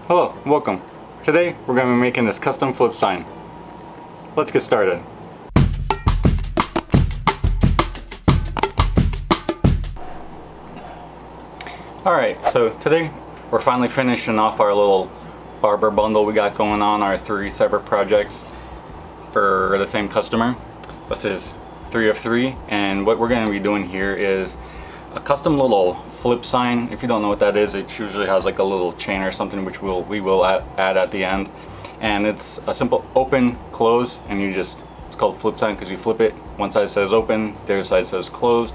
Hello, welcome. Today we're going to be making this custom flip sign. Let's get started. Alright, so today we're finally finishing off our little barber bundle we got going on, our 3 separate projects for the same customer. This is 3 of 3, and what we're going to be doing here is a custom little flip sign. If you don't know what that is, it usually has like a little chain or something, which we will add at the end. And it's a simple open, close, and it's called flip sign because you flip it. One side says open, the other side says closed.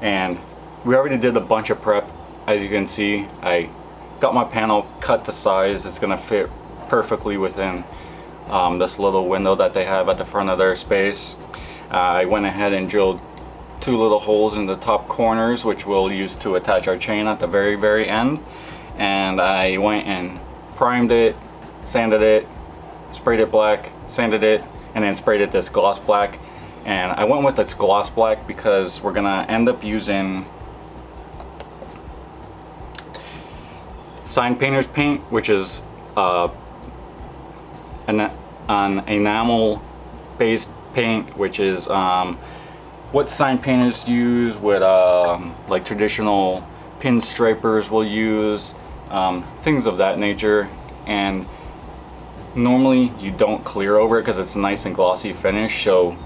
And we already did a bunch of prep. As you can see, I got my panel cut to size. It's gonna fit perfectly within this little window that they have at the front of their space. I went ahead and drilled 2 little holes in the top corners, which we'll use to attach our chain at the very end. And I went and primed it, sanded it, sprayed it black, sanded it, and then sprayed it this gloss black. And I went with this gloss black because we're gonna end up using sign painter's paint, which is an enamel based paint, which is what sign painters use, with like traditional pinstripers will use, things of that nature. And normally you don't clear over it because it's a nice and glossy finish, so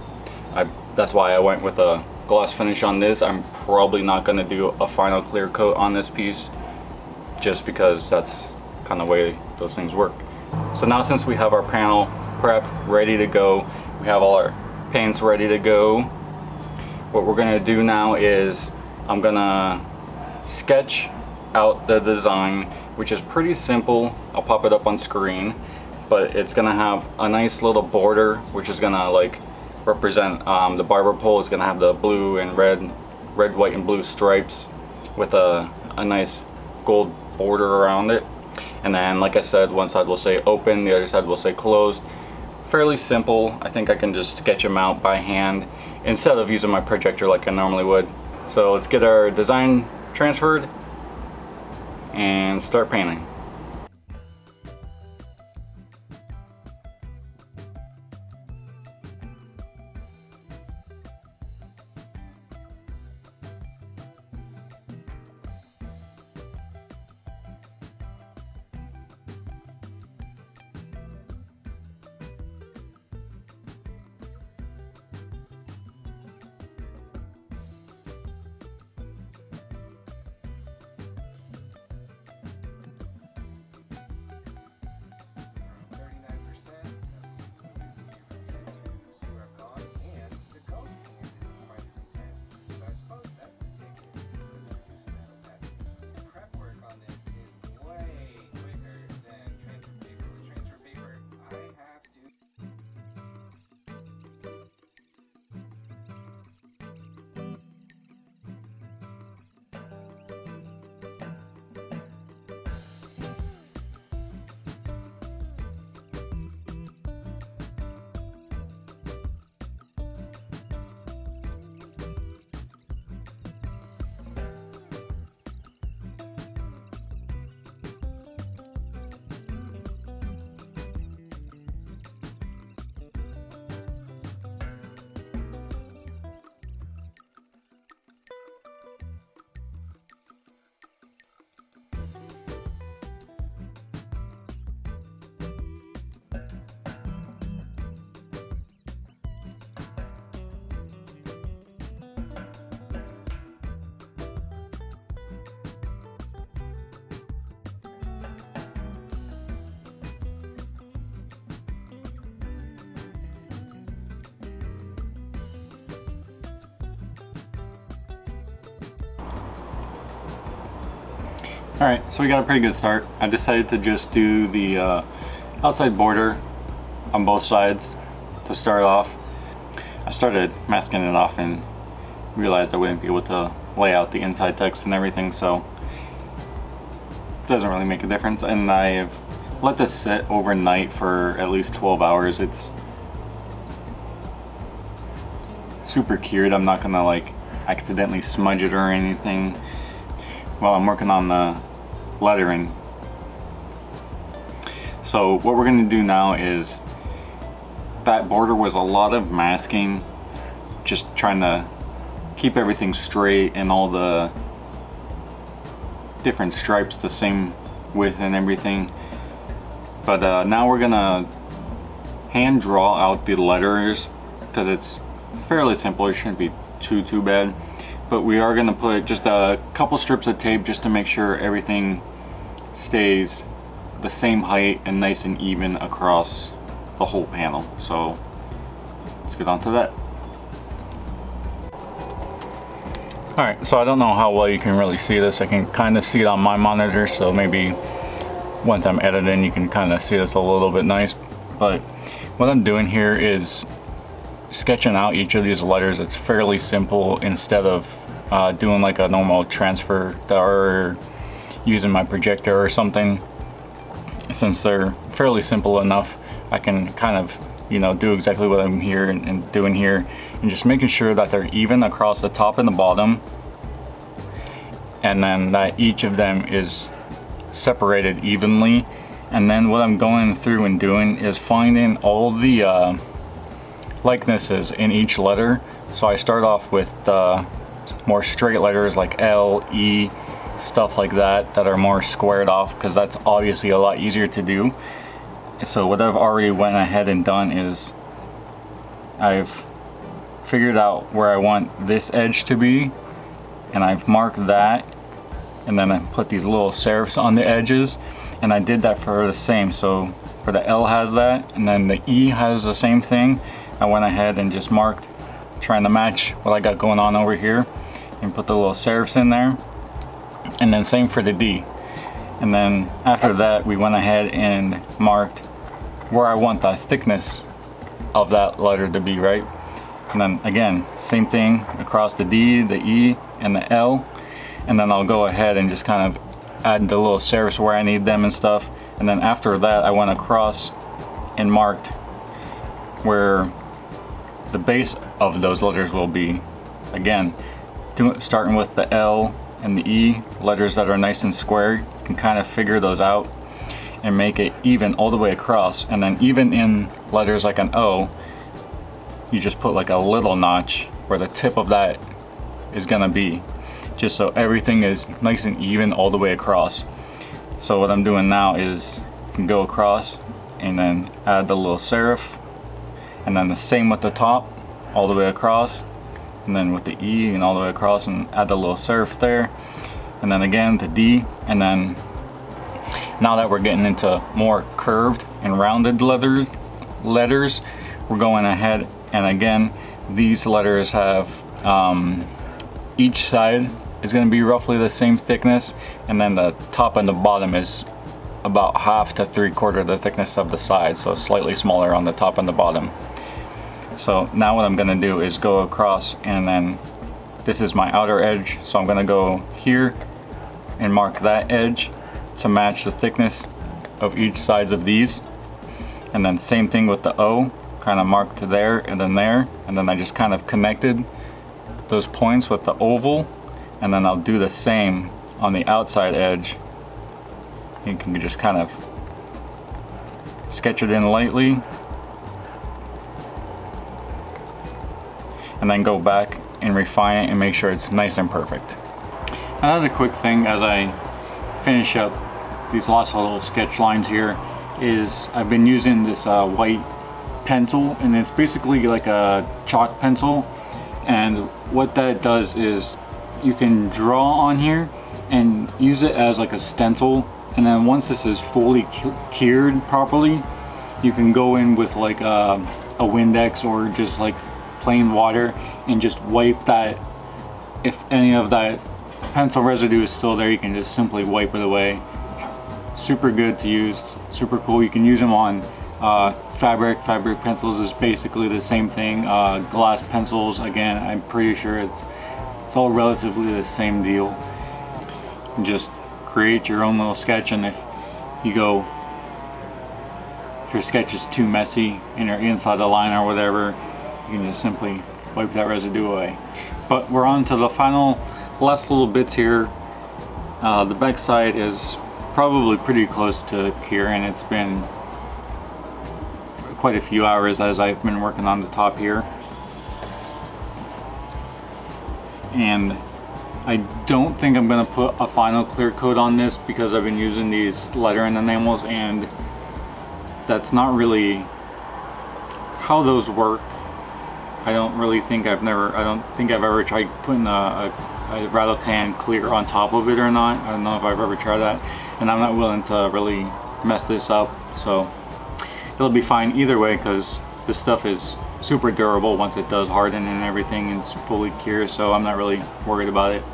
that's why I went with a gloss finish on this. I'm probably not going to do a final clear coat on this piece just because that's kind of the way those things work. So now, since we have our panel prepped, ready to go, we have all our paints ready to go, what we're going to do now is I'm going to sketch out the design, which is pretty simple. I'll pop it up on screen, but it's going to have a nice little border, which is going to like represent the barber pole. Is going to have the blue and red, white, and blue stripes with a nice gold border around it. And then, like I said, one side will say open, the other side will say closed. Fairly simple. I think I can just sketch them out by hand instead of using my projector like I normally would. So let's get our design transferred and start painting. Alright, so we got a pretty good start. I decided to just do the outside border on both sides to start off. I started masking it off and realized I wouldn't be able to lay out the inside text and everything, so it doesn't really make a difference. And I've let this sit overnight for at least 12 hours. It's super cured. I'm not gonna like accidentally smudge it or anything while I'm working on the lettering So what we're going to do now is, that border was a lot of masking, just trying to keep everything straight and all the different stripes the same width and everything. But now we're gonna hand draw out the letters, because it's fairly simple. It shouldn't be too bad. But we are gonna put just a couple strips of tape just to make sure everything stays the same height and nice and even across the whole panel. So let's get on to that. Alright, so I don't know how well you can really see this. I can kind of see it on my monitor, so maybe once I'm editing you can kind of see this a little bit nice. But what I'm doing here is sketching out each of these letters. It's fairly simple. Instead of doing like a normal transfer or using my projector or something, since they're fairly simple enough, I can kind of, you know, do exactly what I'm here and doing here, and just making sure that they're even across the top and the bottom, and then that each of them is separated evenly. And then what I'm going through and doing is finding all the likenesses in each letter. So I start off with more straight letters like L, E, stuff like that are more squared off, because that's obviously a lot easier to do. So what I've already went ahead and done is I've figured out where I want this edge to be, and I've marked that, and then I put these little serifs on the edges, and I did that for the same. So for the L has that, and then the E has the same thing. I went ahead and just marked, trying to match what I got going on over here, and put the little serifs in there. And then same for the D. And then after that we went ahead and marked where I want the thickness of that letter to be, right? And then again, same thing across the D, the E, and the L. And then I'll go ahead and just kind of add the little serifs where I need them and stuff. And then after that I went across and marked where the base of those letters will be. Again, starting with the L and the E, letters that are nice and square, you can kind of figure those out and make it even all the way across. And then even in letters like an O, you just put like a little notch where the tip of that is gonna be, just so everything is nice and even all the way across. So what I'm doing now is you can go across and then add the little serif, and then the same with the top all the way across, and then with the E and all the way across, and add the little serif there, and then again the D. And then now that we're getting into more curved and rounded letters, we're going ahead, and again these letters have each side is going to be roughly the same thickness, and then the top and the bottom is about 1/2 to 3/4 the thickness of the side, so slightly smaller on the top and the bottom. So now what I'm going to do is go across, and then this is my outer edge, so I'm going to go here and mark that edge to match the thickness of each sides of these. And then same thing with the O, kind of marked there, and then I just kind of connected those points with the oval, and then I'll do the same on the outside edge. You can just kind of sketch it in lightly, and then go back and refine it and make sure it's nice and perfect. Another quick thing as I finish up these last little sketch lines here is I've been using this white pencil, and it's basically like a chalk pencil, and what that does is you can draw on here and use it as like a stencil, and then once this is fully cured properly, you can go in with like a Windex or just like plain water and just wipe that. If any of that pencil residue is still there, you can just simply wipe it away. Super good to use, super cool. You can use them on fabric pencils is basically the same thing. Glass pencils, again, I'm pretty sure it's all relatively the same deal. You can just create your own little sketch, and if your sketch is too messy and you're inside the line or whatever, you can just simply wipe that residue away. But we're on to the last little bits here. The back side is probably pretty close to cure, and it's been quite a few hours as I've been working on the top here. And I don't think I'm gonna put a final clear coat on this because I've been using these lettering enamels, and that's not really how those work. I don't think I've ever tried putting a rattle can clear on top of it or not. I don't know if I've ever tried that, and I'm not willing to really mess this up, so it'll be fine either way because this stuff is super durable once it does harden and everything and it's fully cured, so I'm not really worried about it.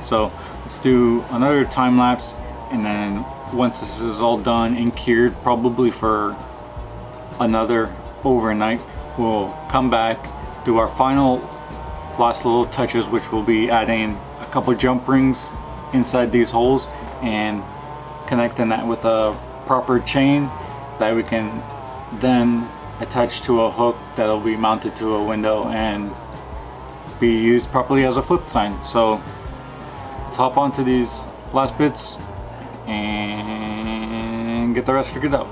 So let's do another time lapse, and then once this is all done and cured, probably for another overnight, we'll come back, do our final last little touches, which will be adding a couple jump rings inside these holes and connecting that with a proper chain that we can then attach to a hook that'll be mounted to a window and be used properly as a flip sign. So let's hop onto these last bits and get the rest figured out.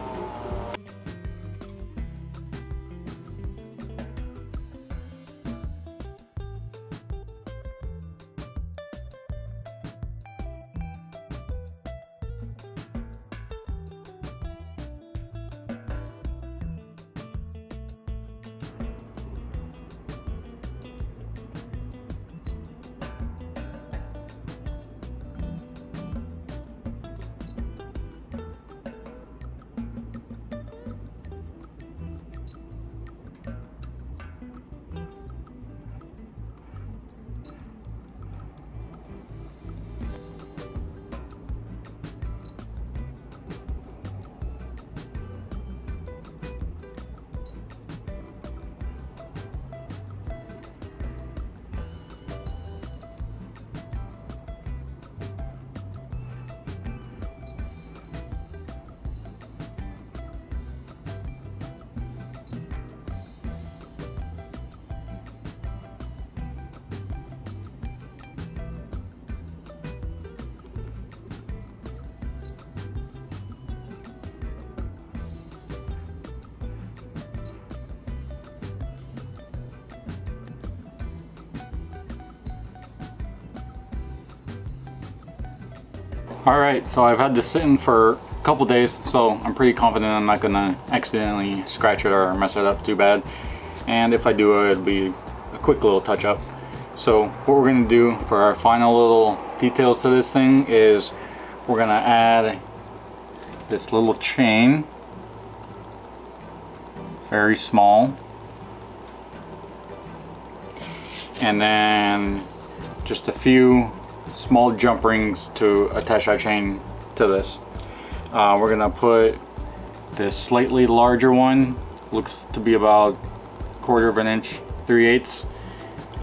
Alright, so I've had this sitting for a couple days, so I'm pretty confident I'm not gonna accidentally scratch it or mess it up too bad. And if I do, it'll be a quick little touch up. So what we're gonna do for our final little details to this thing is we're gonna add this little chain, very small, and then just a few small jump rings to attach our chain to this. We're gonna put this slightly larger one, looks to be about 1/4 of an inch, 3/8,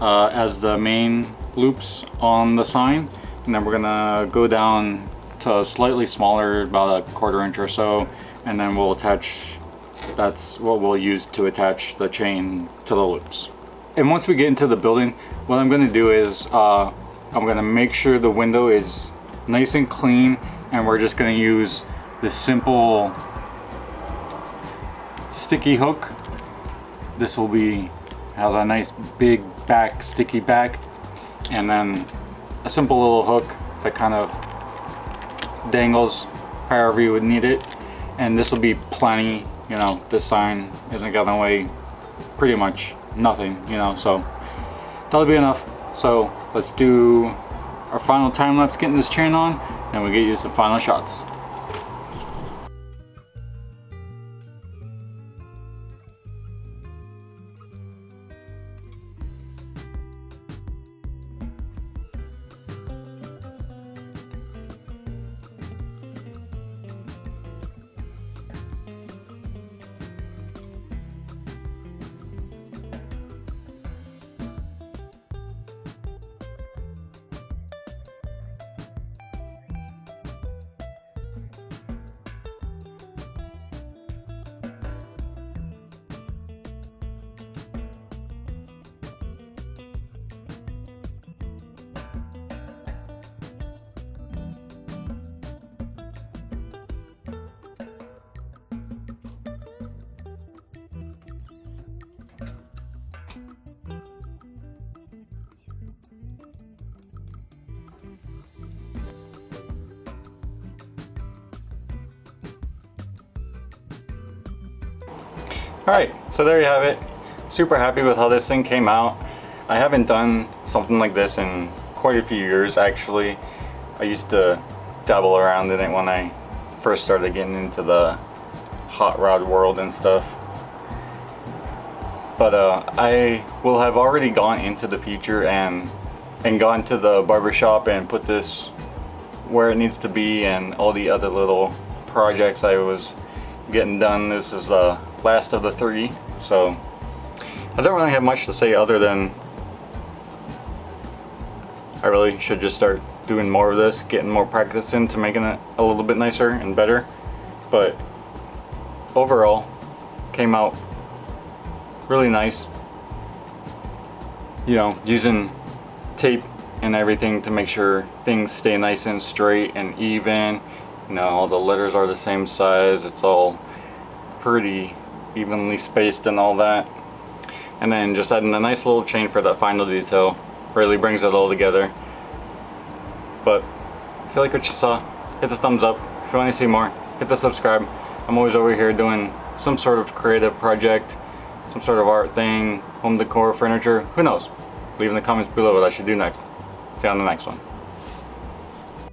as the main loops on the sign, and then we're gonna go down to slightly smaller, about 1/4 inch or so, and then we'll attach, that's what we'll use to attach the chain to the loops. And once we get into the building, what I'm gonna do is I'm gonna make sure the window is nice and clean, and we're just gonna use this simple sticky hook. This will has a nice big back, sticky back, and then a simple little hook that kind of dangles however you would need it. And this will be plenty, you know, this sign isn't gonna weigh pretty much nothing, you know, so that'll be enough. So let's do our final time lapse getting this chain on, and we'll get you some final shots. Alright, so there you have it. Super happy with how this thing came out. I haven't done something like this in quite a few years actually. I used to dabble around in it when I first started getting into the hot rod world and stuff. But I will have already gone into the future and gone to the barbershop and put this where it needs to be, and all the other little projects I was getting done. This is the last of the 3, so I don't really have much to say other than I really should just start doing more of this, getting more practice into making it a little bit nicer and better. But overall, came out really nice. You know, using tape and everything to make sure things stay nice and straight and even. You know, all the letters are the same size. It's all pretty evenly spaced and all that. And then just adding a nice little chain for that final detail really brings it all together. But if you like what you saw, hit the thumbs up. If you want to see more, hit the subscribe. I'm always over here doing some sort of creative project, some sort of art thing, home decor, furniture, who knows? Leave in the comments below what I should do next. See you on the next one.